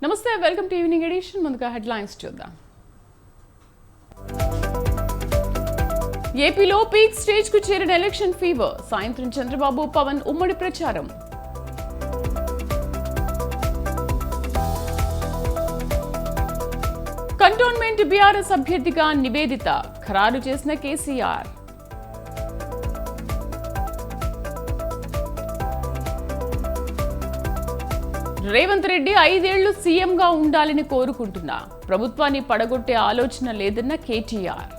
నమస్తే, welcome to evening edition. ముందుగా headlines చూద్దాం. ఏపీలో పీక్ స్టేజ్ కు చేరిన ఎలక్షన్ ఫీవర్. సాయంత్రం చంద్రబాబు పవన్ ఉమ్మడి ప్రచారం. కంటోన్మెంట్ బీఆర్ఎస్ అభ్యర్థిగా నివేదిత ఖరారు చేసిన కేసీఆర్. రేవంత్ రెడ్డి 5 ఏళ్లు సీఎంగా ఉండాలని కోరుకుంటున్నా, ప్రభుత్వాన్ని పడగొట్టే ఆలోచన లేదన్న కేటీఆర్.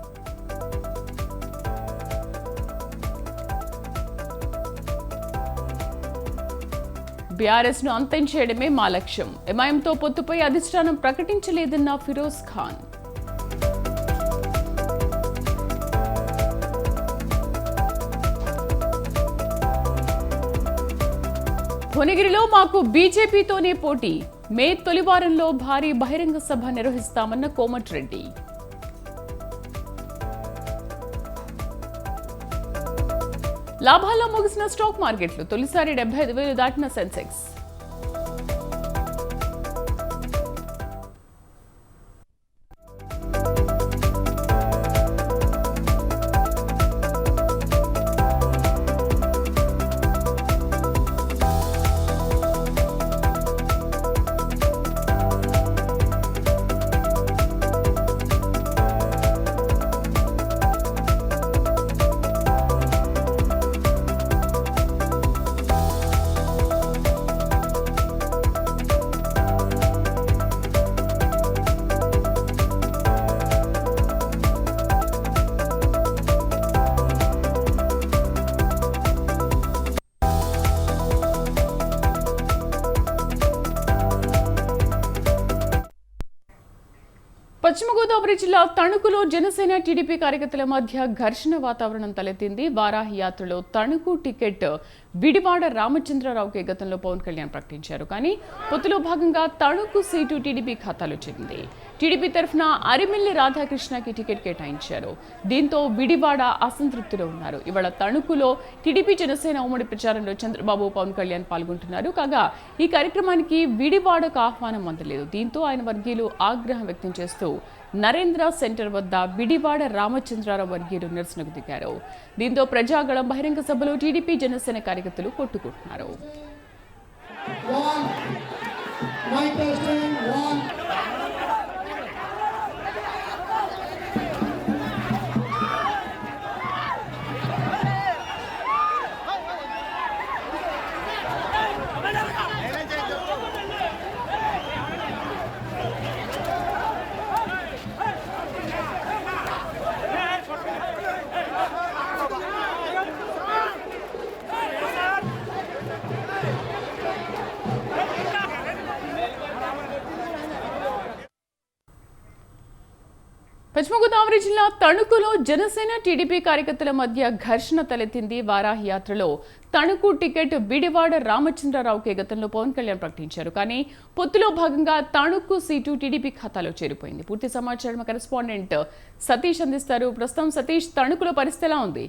బీఆర్ఎస్ ను అంతం చేయడమే మా లక్ష్యం. ఎంఐఎంతో పొత్తుపై అధిష్టానం ప్రకటించలేదన్న ఫిరోజ్ ఖాన్. భువనగిరిలో మాకు బీజేపీతోనే పోటీ. మే తొలి వారంలో భారీ బహిరంగ సభ నిర్వహిస్తామన్న కోమటిరెడ్డి. లాభాల్లో ముగిసిన స్టాక్ మార్కెట్లు. తొలిసారి 75,000 దాటిన సెన్సెక్స్. పశ్చిమ గోదావరి జిల్లా తణుకులో జనసేన టీడీపీ కార్యకర్తల మధ్య ఘర్షణ వాతావరణం తలెత్తింది. వారాహి యాత్రలో తణుకు టికెట్ విడివాడ రామచంద్రరావుకి గతంలో పవన్ కళ్యాణ్ ప్రకటించారు. కానీ పొత్తులో భాగంగా తణుకు సీటు టీడీపీ ఖాతాలో చేరింది. టీడీపీ తరఫున అరిమిల్లి రాధాకృష్ణకి టికెట్ కేటాయించారు. దీంతో విడివాడ అసంతృప్తిలో ఉన్నారు. ఇవాళ తణుకులో టీడీపీ జనసేన ఉమ్మడి ప్రచారంలో చంద్రబాబు పవన్ కళ్యాణ్ పాల్గొంటున్నారు. కాగా ఈ కార్యక్రమానికి విడివాడకు ఆహ్వానం అందలేదు. దీంతో ఆయన వర్గీయులు ఆగ్రహం వ్యక్తం చేస్తూ నరేంద్ర సెంటర్ వద్ద విడివాడ రామచంద్రరావు వర్గీయులు నిరసనకు దిగారు. దీంతో ప్రజాగళం బహిరంగ సభలో టీడీపీ జనసేన కార్యకర్తలు కొట్టుకుంటున్నారు. పశ్చిమ గోదావరి జిల్లా తణుకులో జనసేన టీడీపీ కార్యకర్తల మధ్య ఘర్షణ తలెత్తింది. వారాహి యాత్రలో తణుకు టికెట్ విడివాడ రామచంద్రరావుకి గతంలో పవన్ కళ్యాణ్ ప్రకటించారు. కానీ పొత్తులో భాగంగా తణుకు సీటు టీడీపీ ఖాతాలో చేరిపోయింది. పూర్తి సమాచారం కరెస్పాండెంట్ సతీష్ అందిస్తారు. ప్రస్తుతం సతీష్, తణుకులో పరిస్థితి ఎలా ఉంది?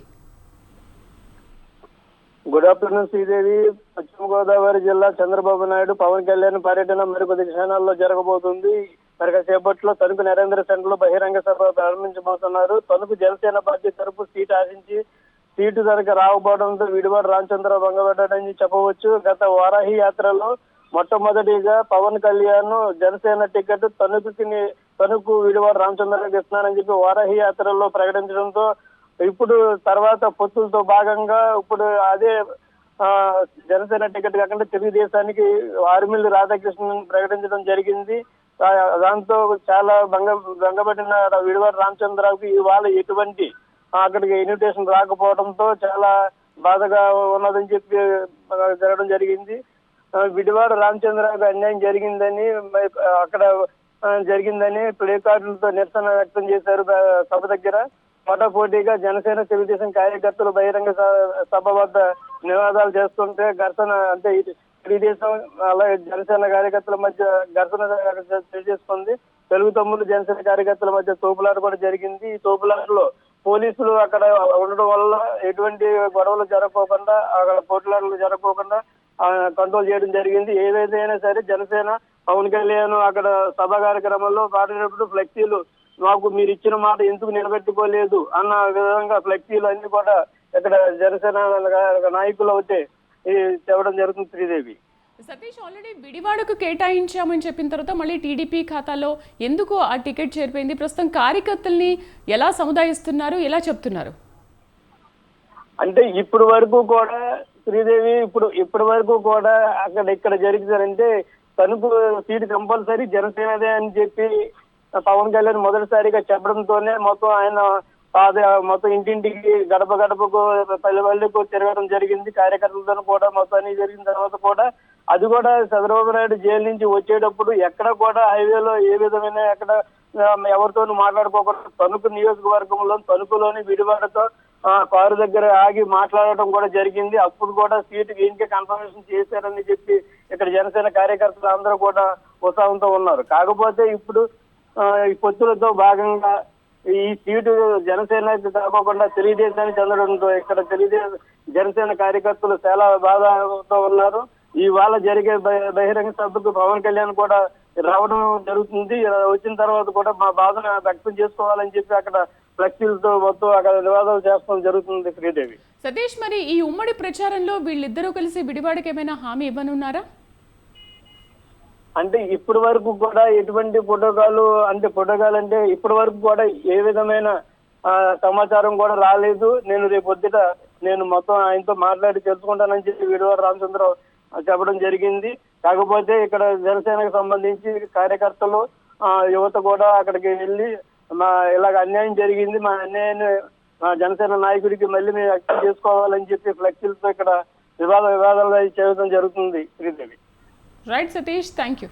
Good afternoon Sridevi. పశ్చిమ గోదావరి జిల్లా చంద్రబాబు నాయుడు పవన్ కళ్యాణ్ పర్యటన మరికొద్ది క్షణాల్లో జరగబోతుంది. మరి సేపట్లో తణుకు నరేంద్ర సెంటర్ లో బహిరంగ సభ ప్రారంభించబోతున్నారు. తణుకు జనసేన పార్టీ తరపు సీటు ఆశించి సీటు తనకు రాకపోవడంతో విడివాడ రామచంద్రరావు భంగపడ్డాడని చెప్పవచ్చు. గత వారాహి యాత్రలో మొట్టమొదటిగా పవన్ కళ్యాణ్ జనసేన టికెట్ తణుకు విడివాడ రామచంద్రరావుకి ఇస్తున్నారని చెప్పి వారాహి యాత్రలో ప్రకటించడంతో ఇప్పుడు తర్వాత పొత్తులతో భాగంగా ఇప్పుడు అదే జనసేన టికెట్ కాకుండా తెలుగుదేశానికి ఆర్మిల్లి రాధాకృష్ణన్ ప్రకటించడం జరిగింది. దాంతో చాలా భంగపడిన విడివాడ రామచంద్రరావుకి ఇవాళ ఎటువంటి అక్కడికి ఇన్విటేషన్ రాకపోవడంతో చాలా బాధగా ఉన్నదని చెప్పి జరగడం జరిగింది. విడివాడ రామచంద్రరావుకి అన్యాయం జరిగిందని ప్లే కార్డులతో నిరసన వ్యక్తం చేశారు సభ దగ్గర. పోటాపోటీగా జనసేన తెలుగుదేశం కార్యకర్తలు బహిరంగ సభ వద్ద నినాదాలు చేస్తుంటే ఘర్షణ అంటే తెలుగుదేశం అలాగే జనసేన కార్యకర్తల మధ్య ఘర్షణ చేసుకుంది. తెలుగు తమ్ముళ్ళు జనసేన కార్యకర్తల మధ్య తోపులాట కూడా జరిగింది. ఈ తోపులాటలో పోలీసులు అక్కడ ఉండడం వల్ల ఎటువంటి గొడవలు జరగకోకుండా అక్కడ పోట్లాటలు జరగకోకుండా కంట్రోల్ చేయడం జరిగింది. ఏదైనా సరే జనసేన పవన్ కళ్యాణ్ అక్కడ సభ కార్యక్రమంలో పాడినప్పుడు ఫ్లెక్సీలు మాకు మీరు ఇచ్చిన మాట ఎందుకు నిలబెట్టుకోలేదు అన్న విధంగా ఫ్లెక్సీలు అన్ని కూడా ఇక్కడ జనసేన నాయకులు అయితే చెప్పడం జరుగుతుంది శ్రీదేవి. సతీష్, ఆల్రెడీ విడివాడకు కేటాయించామని చెప్పిన తర్వాత మళ్ళీ టీడీపీ ఖాతాలో ఎందుకు ఆ టికెట్ చేరిపోయింది? ప్రస్తుతం కార్యకర్తల్ని ఎలా సముదాయిస్తున్నారు, ఎలా చెప్తున్నారు? అంటే ఇప్పుడు వరకు కూడా శ్రీదేవి ఇప్పటి వరకు కూడా ఇక్కడ జరిగిందంటే తణుకు సీటు కంపల్సరీ జనసేనదే అని చెప్పి పవన్ కళ్యాణ్ మొదటిసారిగా చెప్పడంతోనే మొత్తం ఆయన మొత్తం ఇంటింటికి గడప గడపకు పల్లెకు తిరగడం జరిగింది. కార్యకర్తలతో కూడా మొత్తాన్ని జరిగిన తర్వాత కూడా అది కూడా చంద్రబాబు నాయుడు జైలు నుంచి వచ్చేటప్పుడు ఎక్కడ కూడా హైవేలో ఏ విధమైన ఎక్కడ ఎవరితోనూ మాట్లాడుకోకుండా తణుకు నియోజకవర్గంలో తణుకులోని విడివాడతో కారు దగ్గర ఆగి మాట్లాడటం కూడా జరిగింది. అప్పుడు కూడా సీటు ఈయనకే కన్ఫర్మేషన్ చేశారని చెప్పి ఇక్కడ జనసేన కార్యకర్తలు అందరూ కూడా ఉత్సాహంతో ఉన్నారు. కాకపోతే ఇప్పుడు ఈ పొత్తులతో భాగంగా ఈ సీటు జనసేనకి కాకుండా తెలుగుదేశానికి చెందడంతో ఇక్కడ జనసేన కార్యకర్తలు చాలా బాధతో ఉన్నారు. ఇవాళ జరిగే బహిరంగ సభకు పవన్ కళ్యాణ్ కూడా రావడం జరుగుతుంది. వచ్చిన తర్వాత కూడా మా బాధను వ్యక్తం చేసుకోవాలని చెప్పి అక్కడ ఫ్లెక్సీలతో మొత్తం అక్కడ నివాదాలు చేస్తాం జరుగుతుంది శ్రీదేవి. సతీష్, మరి ఈ ఉమ్మడి ప్రచారంలో వీళ్ళిద్దరూ కలిసి విడివాడకి ఏమైనా హామీ ఇవ్వనున్నారా? అంటే ఇప్పటి వరకు కూడా ఎటువంటి ప్రోటోకాల్ అంటే ఇప్పటి వరకు కూడా ఏ విధమైన సమాచారం కూడా రాలేదు. నేను రేపొద్దుట మొత్తం ఆయనతో మాట్లాడి తెలుసుకుంటానని చెప్పి విడివాడ రామచంద్రరావు చెప్పడం జరిగింది. కాకపోతే ఇక్కడ జనసేనకు సంబంధించి కార్యకర్తలు యువత కూడా అక్కడికి వెళ్ళి ఇలాగ అన్యాయం జరిగింది, మా అన్యాయాన్ని జనసేన నాయకుడికి మళ్ళీ మేము వ్యక్తం చేసుకోవాలని చెప్పి ఫ్లెక్సీలతో ఇక్కడ వివాదాలు చేయడం జరుగుతుంది Sridevi. Right Satish, thank you.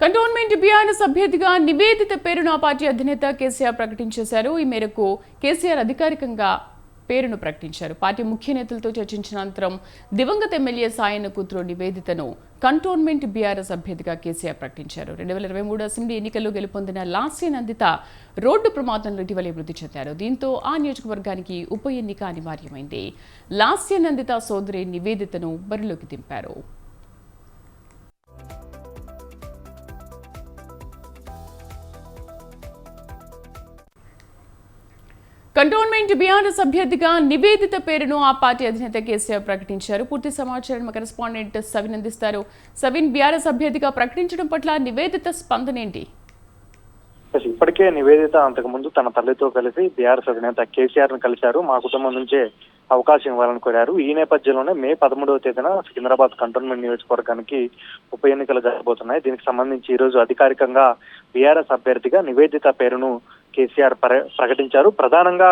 Cantonment BRS అభ్యర్థిగా నివేదిత పేరును ఆ పార్టీ అధినేత కేసీఆర్ ప్రకటించేశారు. ఈ మేరకు కేసీఆర్ అధికారికంగా పేరును ప్రకటించారు. పార్టీ ముఖ్య నేతలతో చర్చించిన అనంతరం దివంగత ఎమ్మెల్యే సాయన్న కూతురు నివేదితను కంటోన్మెంట్ బీఆర్ఎస్ అభ్యర్థిగా కేసీఆర్ ప్రకటించారు. 2023 అసెంబ్లీ ఎన్నికల్లో గెలుపొందిన లాస్య నందిత రోడ్డు ప్రమాదంలో ఇటీవలే మృతి చెందారు. దీంతో ఆ నియోజకవర్గానికి ఉప ఎన్నిక అనివార్యమైంది. లాస్య నందిత సోదరి నివేదితను బరిలోకి దింపారు. కంటోన్మెంట్ బీఆర్ఎస్ అభ్యర్థిగా నివేదిత పేరును ఆ పార్టీ అధినేత కేసీఆర్ ప్రకటించారు. పూర్తి సమాచారం మా కరెస్పాండెంట్ సవిన్ అందిస్తారు. సవిన్, బీఆర్ఎస్ అభ్యర్థిగా ప్రకటించడం పట్ల నివేదిత స్పందన ఏంటి? ఇప్పటికే నివేదిత అంతకుముందు తన తల్లితో కలిసి బీఆర్ఎస్ అధినేత కేసీఆర్ ను కలిశారు. మా కుటుంబం నుంచే అవకాశం ఇవ్వాలని కోరారు. ఈ నేపథ్యంలోనే మే 13వ తేదీన సికింద్రాబాద్ కంటోన్మెంట్ నియోజకవర్గానికి ఉప ఎన్నికలు జరగబోతున్నాయి. దీనికి సంబంధించి ఈ రోజు అధికారికంగా బీఆర్ఎస్ అభ్యర్థిగా నివేదిత పేరును కేసీఆర్ ప్రకటించారు. ప్రధానంగా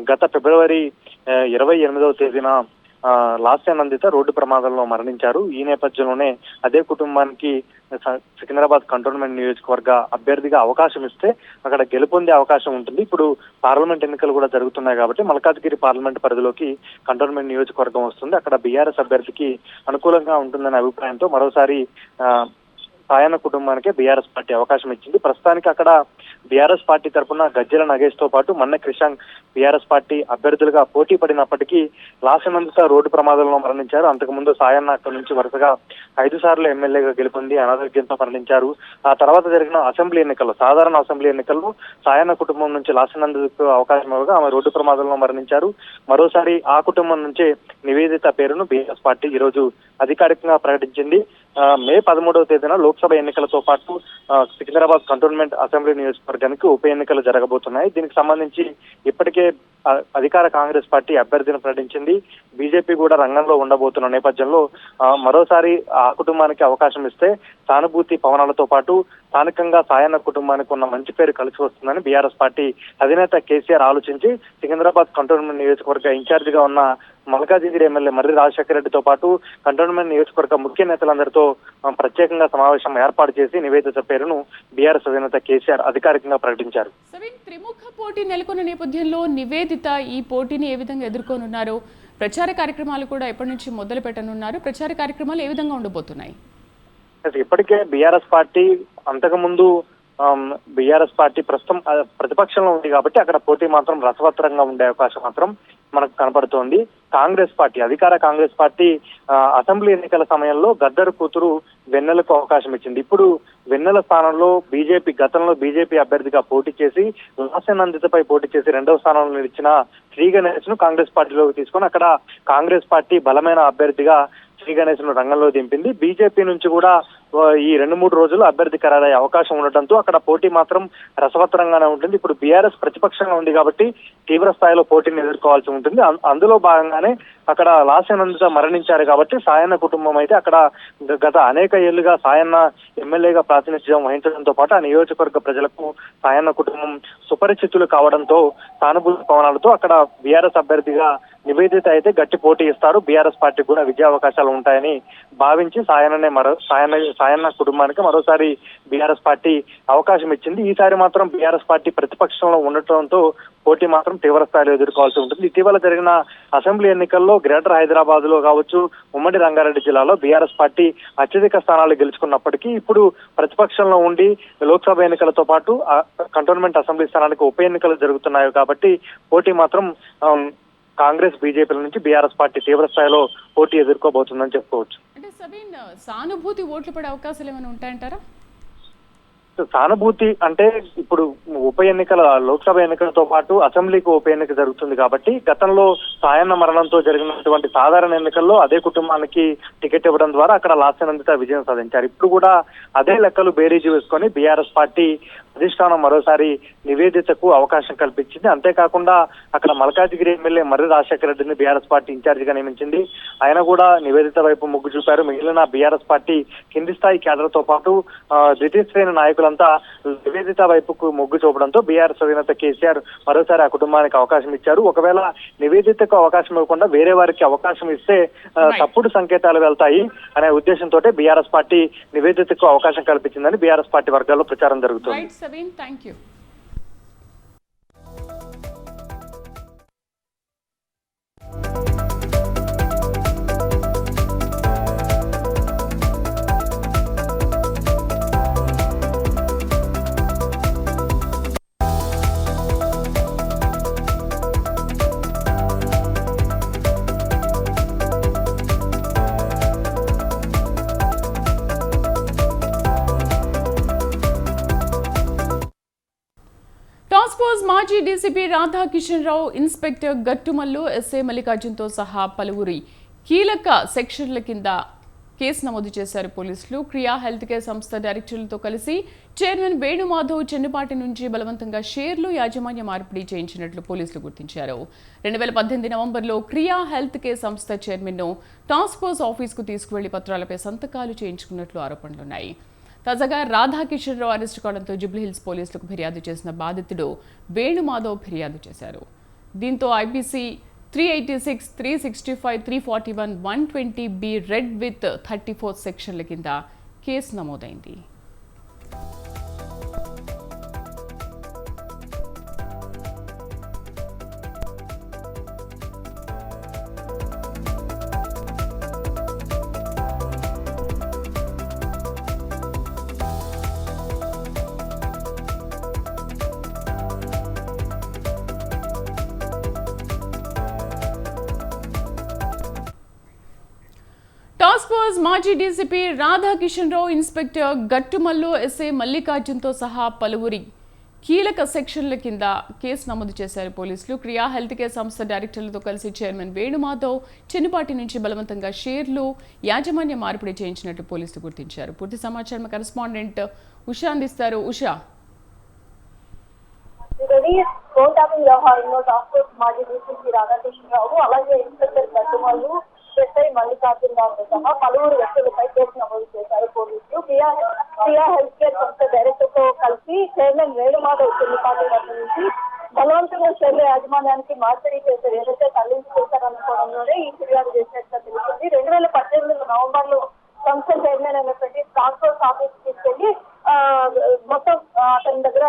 గత ఫిబ్రవరి 28వ తేదీన లాస్యానందిత రోడ్డు ప్రమాదంలో మరణించారు. ఈ నేపథ్యంలోనే అదే కుటుంబానికి సికింద్రాబాద్ కంటోన్మెంట్ నియోజకవర్గ అభ్యర్థిగా అవకాశం ఇస్తే అక్కడ గెలుపొందే అవకాశం ఉంటుంది. ఇప్పుడు పార్లమెంట్ ఎన్నికలు కూడా జరుగుతున్నాయి కాబట్టి మల్కాజ్గిరి పార్లమెంట్ పరిధిలోకి కంటోన్మెంట్ నియోజకవర్గం వస్తుంది. అక్కడ బీఆర్ఎస్ అభ్యర్థికి అనుకూలంగా ఉంటుందనే అభిప్రాయంతో మరోసారి సాయన్న కుటుంబానికే బీఆర్ఎస్ పార్టీ అవకాశం ఇచ్చింది. ప్రస్తుతానికి అక్కడ బీఆర్ఎస్ పార్టీ తరఫున గజ్జెల నగేష్ తో పాటు మన్నె క్రిషాంక్ బీఆర్ఎస్ పార్టీ అభ్యర్థులుగా పోటీ పడినప్పటికీ లాసనందిత రోడ్డు ప్రమాదంలో మరణించారు. అంతకుముందు సాయన్న అక్కడి నుంచి వరుసగా 5 సార్లు ఎమ్మెల్యేగా గెలుపొంది అనారోగ్యంతో మరణించారు. ఆ తర్వాత జరిగిన అసెంబ్లీ ఎన్నికల్లో, సాధారణ అసెంబ్లీ ఎన్నికల్లో సాయన్న కుటుంబం నుంచి లాసనందితకు అవకాశం ఇవ్వగా ఆమె రోడ్డు ప్రమాదంలో మరణించారు. మరోసారి ఆ కుటుంబం నుంచే నివేదిత పేరును బీఆర్ఎస్ పార్టీ ఈ రోజు అధికారికంగా ప్రకటించింది. మే 13వ తేదీన లోక్సభ ఎన్నికలతో పాటు సికింద్రాబాద్ కంటోన్మెంట్ అసెంబ్లీ నియోజకవర్గానికి ఉప ఎన్నికలు జరగబోతున్నాయి. దీనికి సంబంధించి ఇప్పటికే అధికార కాంగ్రెస్ పార్టీ అభ్యర్థిని ప్రకటించింది. బీజేపీ కూడా రంగంలో ఉండబోతున్న నేపథ్యంలో మరోసారి ఆ కుటుంబానికి అవకాశం ఇస్తే సానుభూతి పవనాలతో పాటు స్థానికంగా సాయన్న కుటుంబానికి ఉన్న మంచి పేరు కలిసి వస్తుందని బీఆర్ఎస్ పార్టీ అధినేత కేసీఆర్ ఆలోచించి సికింద్రాబాద్ కంటోన్మెంట్ నియోజకవర్గ ఇన్ఛార్జిగా ఉన్న మల్కాజిగిరి ఎమ్మెల్యే మర్రి రాజశేఖర రెడ్డితో పాటు కంటోన్మెంట్ నియోజకవర్గ ముఖ్య నేతలందరితో ప్రత్యేకంగా సమావేశం ఏర్పాటు చేసి నివేదిత పేరును బీఆర్ఎస్ అధినేత కేసీఆర్ అధికారికంగా ప్రకటించారు. త్రిముఖ పోటీ నెలకొన్న నేపథ్యంలో నివేదిత ఈ పోటీని ఏ విధంగా ఎదుర్కొనున్నారు? ప్రచార కార్యక్రమాలు కూడా ఎప్పటి నుంచి మొదలు పెట్టనున్నారు? ప్రచార కార్యక్రమాలు ఏ విధంగా ఉండబోతున్నాయి? ఇప్పటికే బీఆర్ఎస్ పార్టీ అంతకుముందు బీఆర్ఎస్ పార్టీ ప్రస్తుతం ప్రతిపక్షంలో ఉంది కాబట్టి అక్కడ పోటీ మాత్రం రసవత్తరంగా ఉండే అవకాశం మాత్రం మనకు కనపడుతోంది. కాంగ్రెస్ పార్టీ, అధికార కాంగ్రెస్ పార్టీ అసెంబ్లీ ఎన్నికల సమయంలో గద్దర్ కూతురు వెన్నెలకు అవకాశం ఇచ్చింది. ఇప్పుడు వెన్నెల స్థానంలో గతంలో బీజేపీ అభ్యర్థిగా పోటీ చేసి లాసనందితపై పోటీ చేసి 2వ స్థానంలో నిలిచిన శ్రీ గణేష్ ను కాంగ్రెస్ పార్టీలోకి తీసుకొని అక్కడ కాంగ్రెస్ పార్టీ బలమైన అభ్యర్థిగా శ్రీ గణేష్ ను రంగంలో దింపింది. బీజేపీ నుంచి కూడా ఈ 2-3 రోజులు అభ్యర్థి ఖరారయ్యే అవకాశం ఉండటంతో అక్కడ పోటీ మాత్రం రసవత్తరంగానే ఉంటుంది. ఇప్పుడు బీఆర్ఎస్ ప్రతిపక్షంగా ఉంది కాబట్టి తీవ్ర స్థాయిలో పోటీని ఎదుర్కోవాల్సి ఉంటుంది. అందులో భాగంగానే అక్కడ లాసనందిత మరణించారు కాబట్టి సాయన్న కుటుంబం అయితే అక్కడ గత అనేక ఏళ్లుగా సాయన్న ఎమ్మెల్యేగా ప్రాతినిధ్యం వహించడంతో పాటు ఆ నియోజకవర్గ ప్రజలకు సాయన్న కుటుంబం సుపరిచితులు కావడంతో సానుభూతి పవనాలతో అక్కడ బీఆర్ఎస్ అభ్యర్థిగా నివేదిత అయితే గట్టి పోటీ ఇస్తారు. బీఆర్ఎస్ పార్టీకి కూడా విజయావకాశాలు ఉంటాయని భావించి సాయన్న కుటుంబానికి మరోసారి బీఆర్ఎస్ పార్టీ అవకాశం ఇచ్చింది. ఈసారి మాత్రం బీఆర్ఎస్ పార్టీ ప్రతిపక్షంలో ఉండటంతో పోటీ మాత్రం తీవ్ర స్థాయిలో ఎదుర్కోవాల్సి ఉంటుంది. ఇటీవల జరిగిన అసెంబ్లీ ఎన్నికల్లో గ్రేటర్ హైదరాబాద్ లో కావచ్చు, ఉమ్మడి రంగారెడ్డి జిల్లాలో బీఆర్ఎస్ పార్టీ అత్యధిక స్థానాలు గెలుచుకున్నప్పటికీ ఇప్పుడు ప్రతిపక్షంలో ఉండి లోక్సభ ఎన్నికలతో పాటు కంటోన్మెంట్ అసెంబ్లీ స్థానానికి ఉప ఎన్నికలు జరుగుతున్నాయి కాబట్టి పోటీ మాత్రం కాంగ్రెస్ బీజేపీల నుంచి బీఆర్ఎస్ పార్టీ తీవ్ర స్థాయిలో పోటీ ఎదుర్కోబోతుందని చెప్పుకోవచ్చు. అంటే సబీన్, సానుభూతి ఓట్లు పడే అవకాశాలు ఏమైనా ఉంటాయంటారా? సానుభూతి అంటే ఇప్పుడు ఉప ఎన్నికల లోక్సభ ఎన్నికలతో పాటు అసెంబ్లీకి ఉప ఎన్నిక జరుగుతుంది కాబట్టి గతంలో సాయన్న మరణంతో జరిగినటువంటి సాధారణ ఎన్నికల్లో అదే కుటుంబానికి టికెట్ ఇవ్వడం ద్వారా అక్కడ లాసనందిత విజయం సాధించారు. ఇప్పుడు కూడా అదే లెక్కలు బేరీజు వేసుకొని బీఆర్ఎస్ పార్టీ అధిష్టానం మరోసారి నివేదితకు అవకాశం కల్పించింది. అంతేకాకుండా అక్కడ మల్కాజిగిరి ఎమ్మెల్యే మర్రి రాజశేఖర రెడ్డిని బీఆర్ఎస్ పార్టీ ఇన్ఛార్జిగా నియమించింది. ఆయన కూడా నివేదిత వైపు మొగ్గు చూపారు. మిగిలిన బీఆర్ఎస్ పార్టీ కింది స్థాయి కేడర్తో పాటు ద్వితీయ శ్రేణి నాయకులంతా నివేదిత వైపుకు మొగ్గు చూపడంతో బీఆర్ఎస్ అధినేత కేసీఆర్ మరోసారి ఆ కుటుంబానికి అవకాశం ఇచ్చారు. ఒకవేళ నివేదితకు అవకాశం ఇవ్వకుండా వేరే వారికి అవకాశం ఇస్తే తప్పుడు సంకేతాలు వెళ్తాయి అనే ఉద్దేశంతో బీఆర్ఎస్ పార్టీ నివేదితకు అవకాశం కల్పించిందని బీఆర్ఎస్ పార్టీ వర్గాల్లో ప్రచారం జరుగుతుంది. Thank you. మాజీ డీసీపీ రాధాకిషన్ రావు, ఇన్స్పెక్టర్ గట్టుమల్లు, ఎస్ఐ మల్లికార్జున్తో సహా పలువురి కీలక సెక్షన్ల కింద కేసు నమోదు చేశారు పోలీసులు. క్రియా హెల్త్ కేర్ సంస్థ డైరెక్టర్లతో కలిసి చైర్మన్ వేణుమాధవ్ చెన్నుపాటి నుంచి బలవంతంగా షేర్లు యాజమాన్య మార్పిడి చేయించినట్లు పోలీసులు గుర్తించారు. 2018 నవంబర్లో క్రియా హెల్త్ కేర్ సంస్థ చైర్మన్ను టాస్క్ ఫోర్స్ ఆఫీస్కు తీసుకువెళ్లి పత్రాలపై సంతకాలు చేయించుకున్నట్లు ఆరోపణలున్నాయి. తాజాగా రాధాకిషన్ రావు అరెస్టు కావడంతో జూబ్లీహిల్స్ పోలీసులకు ఫిర్యాదు చేసిన బాధితుడు వేణుమాధవ్ ఫిర్యాదు చేశారు. దీంతో ఐపీసీ 386, 365, 341, 120B రెడ్ విత్ 34 సెక్షన్ల కింద కేసు నమోదైంది. ఫోర్స్ మాజీ డీసీపీ రాధాకిషన్ రావు, ఇన్స్పెక్టర్ గట్టుమల్లు, ఎస్ఐ మల్లికార్జున్తో సహా పలువురి కీలక సెక్షన్ల కింద కేసు నమోదు చేశారు పోలీసులు. క్రియా హెల్త్ కేర్ సంస్థ డైరెక్టర్లతో కలిసి చైర్మన్ వేణుమాధవ్ చిన్నపాటి నుంచి బలవంతంగా షేర్లు యాజమాన్య మార్పిడి చేయించినట్టు పోలీసులు గుర్తించారు. పూర్తి సమాచారం కరెస్పాండెంట్ ఉషా అందిస్తారు. ఉషా, ఫోన్ ట్యాపింగ్ వ్యవహారంలో టాస్క్ ఫోర్స్ మాజీ డీసీపీ రాధాకృష్ణ రావు, అలాగే ఇన్స్పెక్టర్ గట్టుమల్లు, ఎస్ఐ మల్లికార్జున్ రావుతో సహా పలువురు వ్యక్తులపై కేసు నమోదు చేశారు పోలీసులు. క్రియా హెల్త్ కేర్ సంస్థ డైరెక్టర్ తో కలిసి చైర్మన్ వేణుమాధవ్ చిన్నపాటి నుంచి బలవంతంగా షెర్ల యాజమాన్యానికి మార్పిడి చేశారు. ఏదైతే తల్లించి చేశారనుకోవడంలోనే ఈ ఫిర్యాదు చేసినట్టుగా తెలిసింది. 2018 నవంబర్ లో సంస్థ చైర్మన్ అయినటువంటి టాస్క్ ఫోర్స్ ఆఫీస్ తీసుకెళ్లి మొత్తం అతని దగ్గర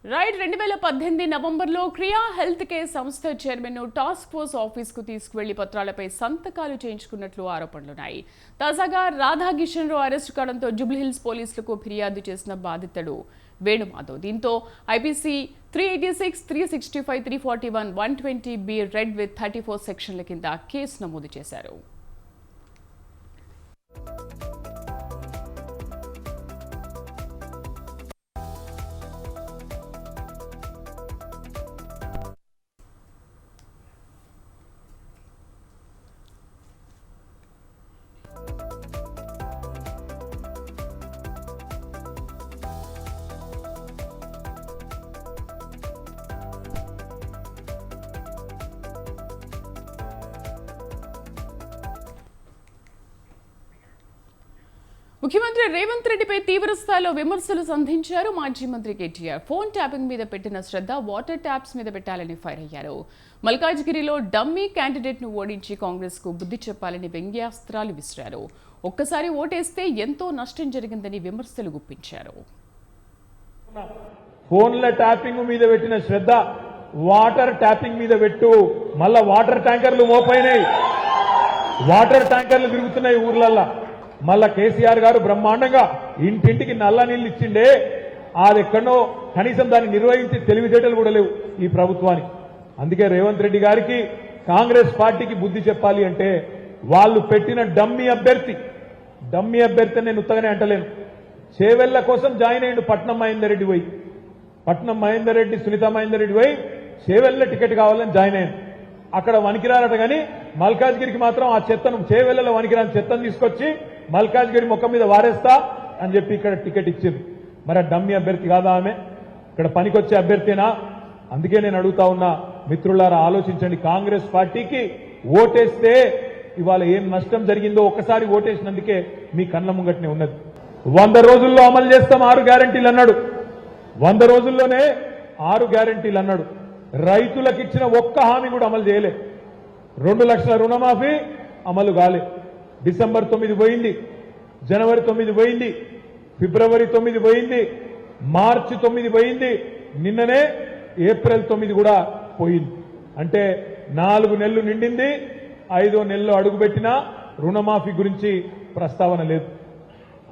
రైట్ 2018 నవంబర్లో క్రియా హెల్త్ కేర్ సంస్థ చైర్మన్ టాస్క్ ఫోర్స్ ఆఫీస్కు తీసుకువెళ్లి పత్రాలపై సంతకాలు చేయించుకున్నట్లు ఆరోపణలున్నాయి. తాజాగా రాధాకిషన్ రావు అరెస్టు కావడంతో జూబ్లీహిల్స్ పోలీసులకు ఫిర్యాదు చేసిన బాధితుడు వేణుమాధవ్. దీంతో ఐపీసీ 386, 365, 341, 120B రెడ్ విత్ 34 సెక్షన్ల కింద కేసు నమోదు చేశారు. ముఖ్యమంత్రి రేవంత్ రెడ్డిపై తీవ్ర స్థాయిలో విమర్శలు సంధించారు మాజీ మంత్రి కేటీఆర్. ఫోన్ ట్యాపింగ్ మీద పెట్టిన శ్రద్ధ వాటర్ ట్యాప్స్ మీద పెట్టాలని ఫైర్ అయ్యారు. మల్కాజ్గిరిలో డమ్మీ క్యాండిడేట్ ను ఓడించి కాంగ్రెస్ కు బుద్ధి చెప్పాలని వ్యంగ్యాస్త్రాలు విసిరారు. ఒక్కసారి ఓటేస్తే ఎంతో నష్టం జరిగిందని విమర్శలు గుప్పించారు. ఫోన్ల ట్యాపింగ్ మీద పెట్టిన శ్రద్ధ వాటర్ ట్యాపింగ్ మీద పెట్టు. మళ్ళా వాటర్ ట్యాంకర్లు మోపైనాయి, వాటర్ ట్యాంకర్లు తిరుగుతున్నాయి ఊర్లల్లా. మళ్ళా కేసీఆర్ గారు బ్రహ్మాండంగా ఇంటింటికి నల్ల నీళ్లు ఇచ్చిండే, అది ఎక్కడో కనీసం దాన్ని నిర్వహించి తెలివితేటలు కూడా లేవు ఈ ప్రభుత్వానికి. అందుకే రేవంత్ రెడ్డి గారికి కాంగ్రెస్ పార్టీకి బుద్ధి చెప్పాలి అంటే వాళ్ళు పెట్టిన డమ్మీ అభ్యర్థి నేను ఉత్తగానే అంటలేను. చేవెళ్ల కోసం జాయిన్ అయ్యిండు పట్నం మహేందర్ రెడ్డి పోయి, పట్నం మహేందర్ రెడ్డి, సునీత మహేందర్ రెడ్డి పోయి చేవెళ్ల టికెట్ కావాలని జాయిన్ అయ్యాను. అక్కడ వనికిరారట కానీ మల్కాజ్గిరికి మాత్రం ఆ చెత్తను, చేవెళ్లలో వనికిరాని చెత్తను తీసుకొచ్చి మల్కాజ్గిరి ముఖం మీద వారేస్తా అని చెప్పి ఇక్కడ టికెట్ ఇచ్చింది. మరి ఆ డమ్మీ అభ్యర్థి కాదా ఆమె? ఇక్కడ పనికొచ్చే అభ్యర్థినా? అందుకే నేను అడుగుతా ఉన్నా, మిత్రులారా ఆలోచించండి. కాంగ్రెస్ పార్టీకి ఓటేస్తే ఇవాళ ఏం నష్టం జరిగిందో ఒక్కసారి ఓటేసినందుకే మీ కళ్ళ ముంగట్నే ఉన్నది. 100 రోజుల్లో అమలు చేస్తాం 6 గ్యారంటీలు అన్నాడు. 100 రోజుల్లోనే 6 గ్యారంటీలు అన్నాడు. రైతులకు ఇచ్చిన ఒక్క హామీ కూడా అమలు చేయలే. 2 లక్షల రుణమాఫీ అమలు కాలే. డిసెంబర్ 9 పోయింది, జనవరి 9 పోయింది, ఫిబ్రవరి 9 పోయింది, మార్చి 9 పోయింది, నిన్ననే ఏప్రిల్ 9 కూడా పోయింది. అంటే 4 నెలలు నిండింది. 5వ నెలలో అడుగుపెట్టినా రుణమాఫీ గురించి ప్రస్తావన లేదు.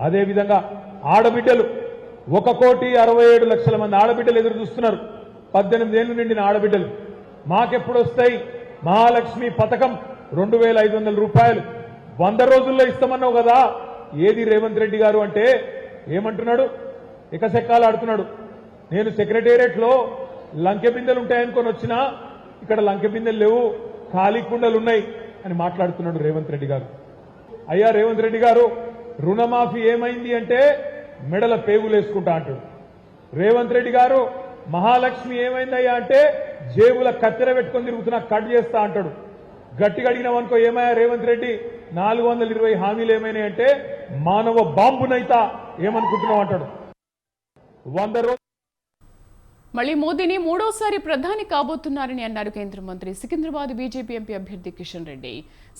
అదేవిధంగా ఆడబిడ్డలు 1,67,00,000 మంది ఆడబిడ్డలు ఎదురు చూస్తున్నారు. 18 ఏళ్లు నిండిన ఆడబిడ్డలు. మాకెప్పుడు వస్తాయి మహాలక్ష్మి పథకం 2,500 రూపాయలు 100 రోజుల్లో ఇస్తామన్నావు కదా, ఏది రేవంత్ రెడ్డి గారు అంటే ఏమంటున్నాడు? ఎకసెక్కాలు ఆడుతున్నాడు. నేను సెక్రటేరియట్ లో లంకె బిందెలు ఉంటాయనుకొని వచ్చినా ఇక్కడ లంకె బిందెలు లేవు, ఖాళీ కుండలు ఉన్నాయి అని మాట్లాడుతున్నాడు రేవంత్ రెడ్డి గారు. అయ్యా రేవంత్ రెడ్డి గారు, రుణమాఫీ ఏమైంది అంటే మెడల పేగులు వేసుకుంటా అంటాడు. రేవంత్ రెడ్డి గారు మహాలక్ష్మి ఏమైందయ్యా అంటే జేబుల కత్తెర పెట్టుకొని తిరుగుతున్నా కట్ చేస్తా అంటాడు. గట్టిగా అడిగినావనుకో, ఏమయ్యా రేవంత్ రెడ్డి 420 హామీలు ఏమైనాయి అంటే మానవ బాంబునైతా ఏమనుకుంటున్నావు అంటాడు. 100 రోజులు మళ్లీ మోదీని మూడోసారి ప్రధాని కాబోతున్నారని అన్నారు కేంద్ర మంత్రి, సికింద్రాబాద్ బీజేపీ ఎంపీ అభ్యర్థి కిషన్ రెడ్డి.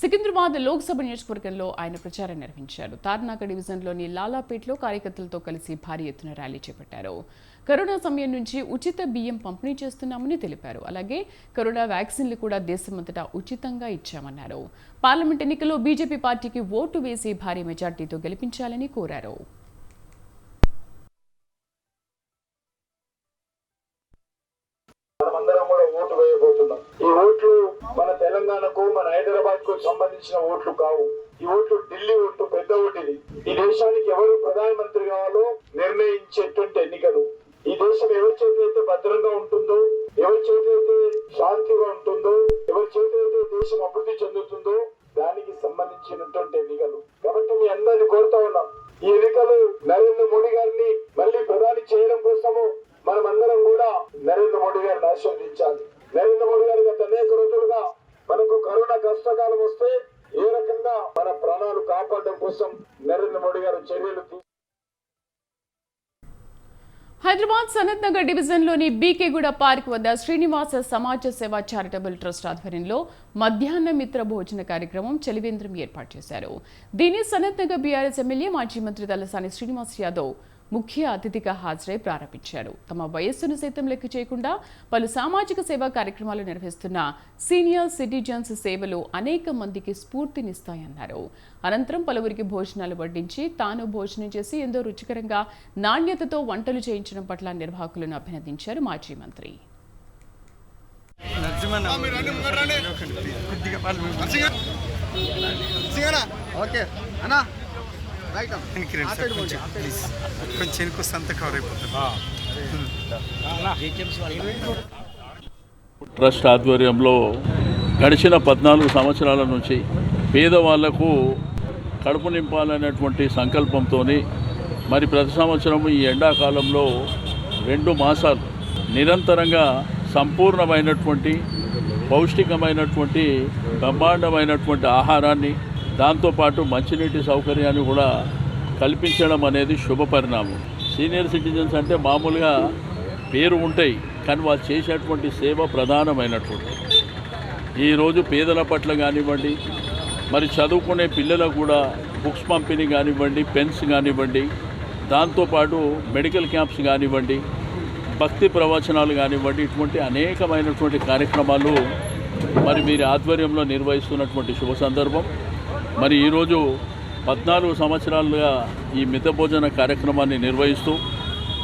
సికింద్రాబాద్ లోక్సభ నియోజకవర్గంలో ఆయన ప్రచారం నిర్వహించారు. తార్నాక డివిజన్లోని లాలాపేట్లో కార్యకర్తలతో కలిసి భారీ ఎత్తున ర్యాలీ చేపట్టారు. కరోనా సమయం నుంచి ఉచిత బియ్యం పంపిణీ చేస్తున్నామని తెలిపారు. అలాగే కరోనా వ్యాక్సిన్లు కూడా దేశమంతటా ఉచితంగా ఇచ్చామన్నారు. పార్లమెంట్ ఎన్నికల్లో బీజేపీ పార్టీకి ఓటు వేసి భారీ మెజార్టీతో గెలిపించాలని కోరారు. మనమందరం కూడా ఓటు వేయబోతున్నాం. ఈ ఓట్లు మన తెలంగాణకు, మన హైదరాబాద్ కు సంబంధించిన ఓట్లు కావు. ఈ ఓట్లు ఢిల్లీ ఓట్లు, పెద్ద ఓటు. ఈ దేశానికి ఎవరు ప్రధానమంత్రి కావాలో నిర్ణయించేటువంటి ఎన్నికలు. ఈ దేశం ఎవరి చేతిలో భద్రంగా ఉంటుందో, ఎవరి చేతిలో శాంతిగా ఉంటుందో, ఎవరి చేతిలో దేశం అభివృద్ధి చెందుతుందో దానికి సంబంధించినటువంటి ఎన్నికలు. కాబట్టి మీ అందరినీ కోరుతా ఉన్నాం, ఈ ఎన్నికలు నరేంద్ర మోడీ గారిని మళ్ళీ ప్రధాని చేయడం కోసము మనమందరం కూడా నరేంద్ర మోడీ గారిని ఆశీర్వదించాలి. నరేంద్ర మోడీ గారు గత అనేక రోజులుగా మనకు కరోనా కష్టకాలం వస్తే ఏ రకంగా మన ప్రాణాలు కాపాడడం కోసం నరేంద్ర మోడీ గారు చర్యలు హైదరాబాద్ సనత్ నగర్ డివిజన్లోని బీకేగూడ పార్క్ వద్ద శ్రీనివాస సమాజ సేవా చారిటబుల్ ట్రస్ట్ ఆధ్వర్యంలో మధ్యాహ్న మిత్ర భోజన కార్యక్రమం చలివేంద్రం ఏర్పాటు చేశారు. దీన్ని సనత్ నగర్ బీఆర్ఎస్ ఎమ్మెల్యే మాజీ మంత్రి తలసాని శ్రీనివాస్ యాదవ్ ముఖ్య అతిథిగా హాజరై ప్రారంభించారు. తమ వయస్సును సైతం లెక్క చేయకుండా పలు సామాజిక సేవా కార్యక్రమాలు నిర్వహిస్తున్న సీనియర్ సిటిజన్స్ సేవలు అనేక మందికి స్ఫూర్తినిస్తాయన్నారు. అనంతరం పలువురికి భోజనాలు వడ్డించి తాను భోజనం చేసి ఎంతో రుచికరంగా నాణ్యతతో వంటలు చేయించడం పట్ల నిర్వాహకులను అభినందించారు మాజీ మంత్రి. ట్రస్ట్ ఆధ్వర్యంలో గడిచిన 14 సంవత్సరాల నుంచి పేదవాళ్లకు కడుపు నింపాలనేటువంటి సంకల్పంతో మరి ప్రతి సంవత్సరం ఈ ఎండాకాలంలో 2 మాసాలు నిరంతరంగా సంపూర్ణమైనటువంటి పౌష్టికమైనటువంటి బ్రహ్మాండమైనటువంటి ఆహారాన్ని, దాంతోపాటు మంచినీటి సౌకర్యాన్ని కూడా కల్పించడం అనేది శుభ పరిణామం. సీనియర్ సిటిజన్స్ అంటే మామూలుగా పేరు ఉంటాయి, కానీ వాళ్ళు చేసేటువంటి సేవ ప్రధానమైనటువంటి. ఈరోజు పేదల పట్ల కానివ్వండి, మరి చదువుకునే పిల్లలకు కూడా బుక్స్ పంపిణీ కానివ్వండి, పెన్స్ కానివ్వండి, దాంతోపాటు మెడికల్ క్యాంప్స్ కానివ్వండి, భక్తి ప్రవచనాలు కానివ్వండి, ఇటువంటి అనేకమైనటువంటి కార్యక్రమాలు మరి మీరు ఆధ్వర్యంలో నిర్వహిస్తున్నటువంటి శుభ సందర్భం. మరి ఈరోజు 14 సంవత్సరాలుగా ఈ మిత భోజన కార్యక్రమాన్ని నిర్వహిస్తూ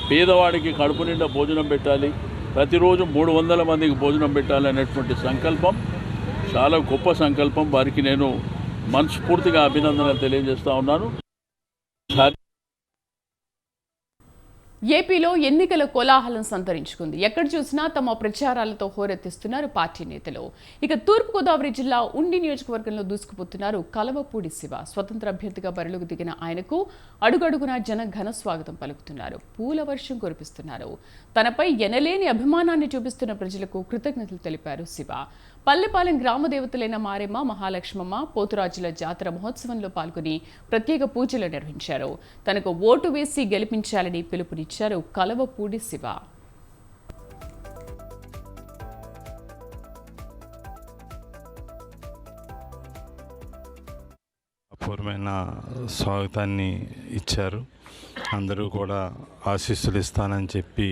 పేదవాడికి కడుపు నిండా భోజనం పెట్టాలి, ప్రతిరోజు 300 మందికి భోజనం పెట్టాలి అనేటువంటి సంకల్పం చాలా గొప్ప సంకల్పం. వారికి నేను మనస్ఫూర్తిగా అభినందనలు తెలియజేస్తూ ఉన్నాను. ఏపీలో ఎన్నికల కోలాహలం సంతరించుకుంది. ఎక్కడ చూసినా తమ ప్రచారాలతో హోరెత్తిస్తున్నారు పార్టీ నేతలు. ఇక తూర్పుగోదావరి జిల్లా ఉండి నియోజకవర్గంలో దూసుకుపోతున్నారు కలవపూడి శివ. స్వతంత్ర అభ్యర్థిగా బరిలోకి దిగిన ఆయనకు అడుగడుగునా జన ఘన స్వాగతం పలుకుతున్నారు, పూల వర్షం కురిపిస్తున్నారు. తనపై ఎనలేని అభిమానాన్ని చూపిస్తున్న ప్రజలకు కృతజ్ఞతలు తెలిపారు శివ. పల్లెపాలెం గ్రామ దేవతలైన మారెమ్మ, మహాలక్ష్మమ్మ, పోతురాజుల జాతర మహోత్సవంలో పాల్గొని ప్రత్యేక పూజలు నిర్వహించారు. తనకు ఓటు వేసి గెలిపించాలని పిలుపునిచ్చారు కలవపూడి శివ. అపూర్వమైన స్వాగతాన్ని ఇచ్చారు. అందరూ కూడా ఆశీస్సులు ఇస్తానని చెప్పి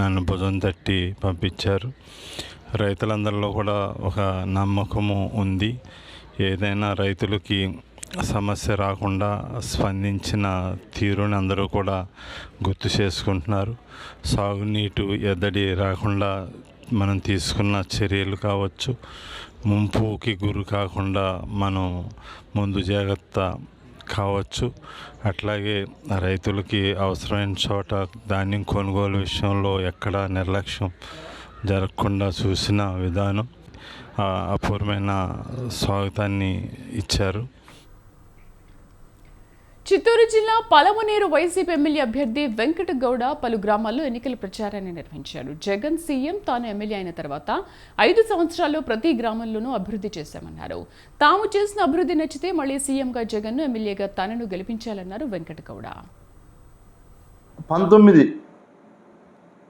నన్ను భుజం తట్టి పంపించారు. రైతులందరిలో కూడా ఒక నమ్మకము ఉంది. ఏదైనా రైతులకి సమస్య రాకుండా స్పందించిన తీరుని అందరూ కూడా గుర్తు చేసుకుంటున్నారు. సాగునీటి ఎద్దడి రాకుండా మనం తీసుకున్న చర్యలు కావచ్చు, ముంపుకి గురి కాకుండా మనం ముందు జాగ్రత్త కావచ్చు, అట్లాగే రైతులకి అవసరమైన చోట ధాన్యం కొనుగోలు విషయంలో ఎక్కడ నిర్లక్ష్యం జరగకుండా చూసిన విధానం, అపూర్వమైన స్వాగతాన్ని ఇచ్చారు. చిత్తూరు జిల్లా పలమనేరు వైసీపీ ఎమ్మెల్యే అభ్యర్థి వెంకటగౌడ పలు గ్రామాల్లో ఎన్నికల ప్రచారాన్ని నిర్వహించారు. జగన్ సీఎం తాను ఎమ్మెల్యే అయిన తర్వాత 5 సంవత్సరాల్లో ప్రతి గ్రామంలోనూ అభివృద్ధి చేశామన్నారు. తాము చేసిన అభివృద్ధి నచ్చితే మళ్లీ సీఎంగా జగన్ను, ఎమ్మెల్యేగా తనను గెలిపించాలన్నారు వెంకటగౌడ. 19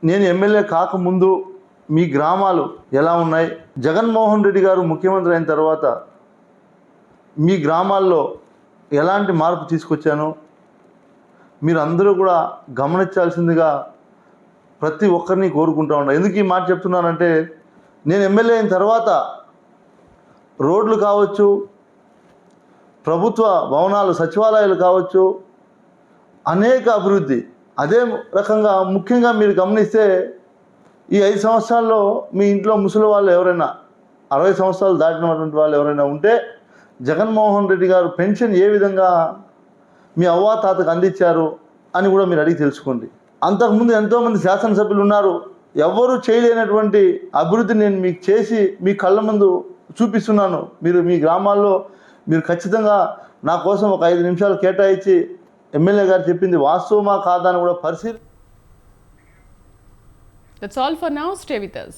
నేను ఎమ్మెల్యే కాకముందు మీ గ్రామాలు ఎలా ఉన్నాయి, జగన్మోహన్ రెడ్డి గారు ముఖ్యమంత్రి అయిన తర్వాత మీ గ్రామాల్లో ఎలాంటి మార్పు తీసుకొచ్చాను మీరు అందరూ కూడా గమనించాల్సిందిగా ప్రతి ఒక్కరిని కోరుకుంటూ ఉన్నాను. ఎందుకు ఈ మాట చెప్తున్నానంటే, నేను ఎమ్మెల్యే అయిన తర్వాత రోడ్లు కావచ్చు, ప్రభుత్వ భవనాలు, సచివాలయాలు కావచ్చు, అనేక అభివృద్ధి. అదే రకంగా ముఖ్యంగా మీరు గమనిస్తే ఈ 5 సంవత్సరాల్లో మీ ఇంట్లో ముసలి వాళ్ళు ఎవరైనా 60 సంవత్సరాలు దాటినటువంటి వాళ్ళు ఎవరైనా ఉంటే జగన్మోహన్ రెడ్డి గారు పెన్షన్ ఏ విధంగా మీ అవ్వాతాతకు అందించారు అని కూడా మీరు అడిగి తెలుసుకోండి. అంతకుముందు ఎంతోమంది శాసనసభ్యులు ఉన్నారు, ఎవరు చేయలేనటువంటి అభివృద్ధి నేను మీకు చేసి మీ కళ్ళ ముందు చూపిస్తున్నాను. మీరు మీ గ్రామాల్లో మీరు ఖచ్చితంగా నా కోసం ఒక 5 నిమిషాలు కేటాయించి ఎమ్మెల్యే గారు చెప్పింది వాస్తవమా కాదా అని కూడా పరిశీలి. That's all for now. Stay with us.